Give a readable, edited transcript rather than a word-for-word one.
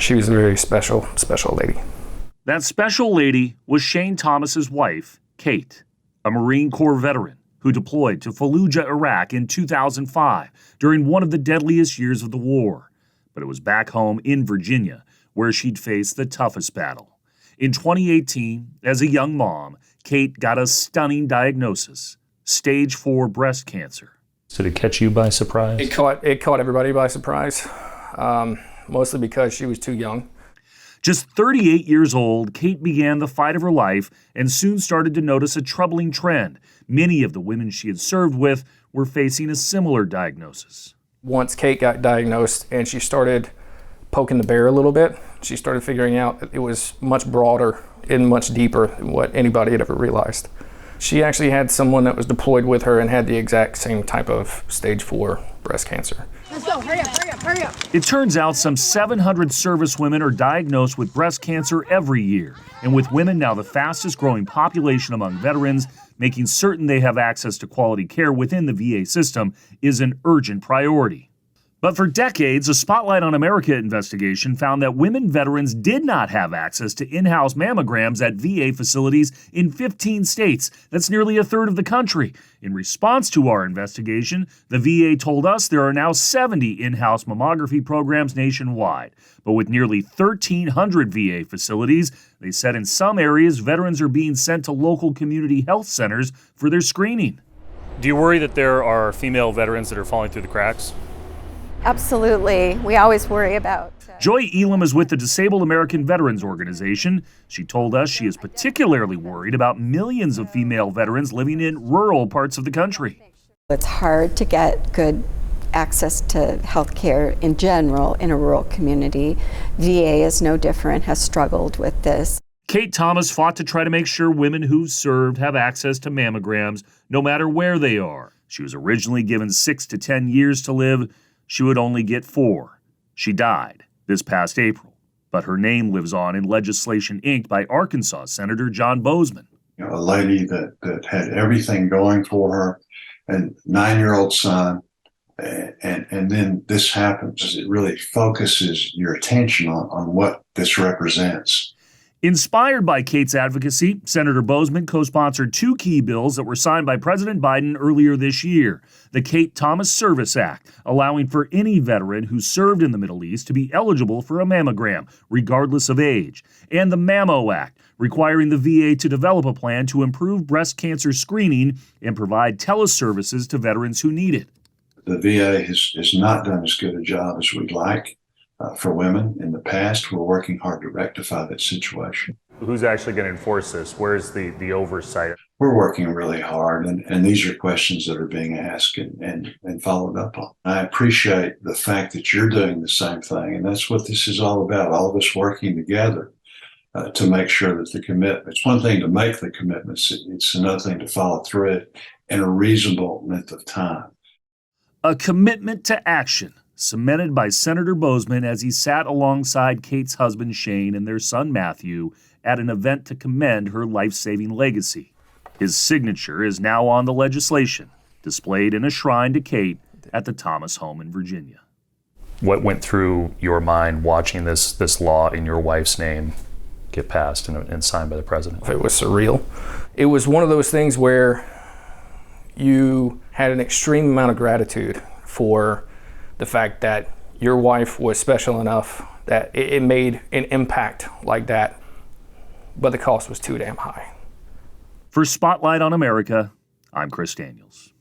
She was a very special lady. That special lady was Shane Thomas's wife, Kate, a Marine Corps veteran who deployed to Fallujah, Iraq in 2005 during one of the deadliest years of the war. But it was back home in Virginia where she'd faced the toughest battle. In 2018, as a young mom, Kate got a stunning diagnosis, stage 4 breast cancer. Did it catch you by surprise? It caught everybody by surprise, mostly because she was too young. Just 38 years old, Kate began the fight of her life and soon started to notice a troubling trend. Many of the women she had served with were facing a similar diagnosis. Once Kate got diagnosed and she started poking the bear a little bit, she started figuring out that it was much broader and much deeper than what anybody had ever realized. She actually had someone that was deployed with her and had the exact same type of stage 4 breast cancer. Let's go, hurry up, hurry up, hurry up. It turns out some 700 service women are diagnosed with breast cancer every year. And with women now the fastest growing population among veterans, making certain they have access to quality care within the VA system is an urgent priority. But for decades, a Spotlight on America investigation found that women veterans did not have access to in-house mammograms at VA facilities in 15 states. That's nearly a third of the country. In response to our investigation, the VA told us there are now 70 in-house mammography programs nationwide. But with nearly 1,300 VA facilities, they said in some areas veterans are being sent to local community health centers for their screening. Do you worry that there are female veterans that are falling through the cracks? Absolutely. We always worry about... Joy Elam is with the Disabled American Veterans Organization. She told us she is particularly worried about millions of female veterans living in rural parts of the country. It's hard to get good access to health care in general in a rural community. VA is no different, has struggled with this. Kate Thomas fought to try to make sure women who've served have access to mammograms no matter where they are. She was originally given 6 to 10 years to live. She would only get 4. She died this past April, but her name lives on in legislation inked by Arkansas Senator John Bozeman. You know, a lady that had everything going for her, and 9-year-old son, and then this happens. It really focuses your attention on what this represents. Inspired by Kate's advocacy, Senator Bozeman co-sponsored 2 key bills that were signed by President Biden earlier this year. The Kate Thomas Service Act, allowing for any veteran who served in the Middle East to be eligible for a mammogram, regardless of age. And the Mammo Act, requiring the VA to develop a plan to improve breast cancer screening and provide teleservices to veterans who need it. The VA has not done as good a job as we'd like. For women in the past. We're working hard to rectify that situation. Who's actually going to enforce this? Where's the oversight? We're working really hard, and these are questions that are being asked and followed up on. I appreciate the fact that you're doing the same thing, and that's what this is all about, all of us working together to make sure that the commitment, it's one thing to make the commitments, it's another thing to follow through it in a reasonable length of time. A commitment to action, cemented by Senator Bozeman as he sat alongside Kate's husband Shane and their son Matthew at an event to commend her life-saving legacy. His signature is now on the legislation, displayed in a shrine to Kate at the Thomas home in Virginia. What went through your mind watching this law in your wife's name get passed and signed by the president? It was surreal. It was one of those things where you had an extreme amount of gratitude for the fact that your wife was special enough that it made an impact like that, but the cost was too damn high. For Spotlight on America, I'm Chris Daniels.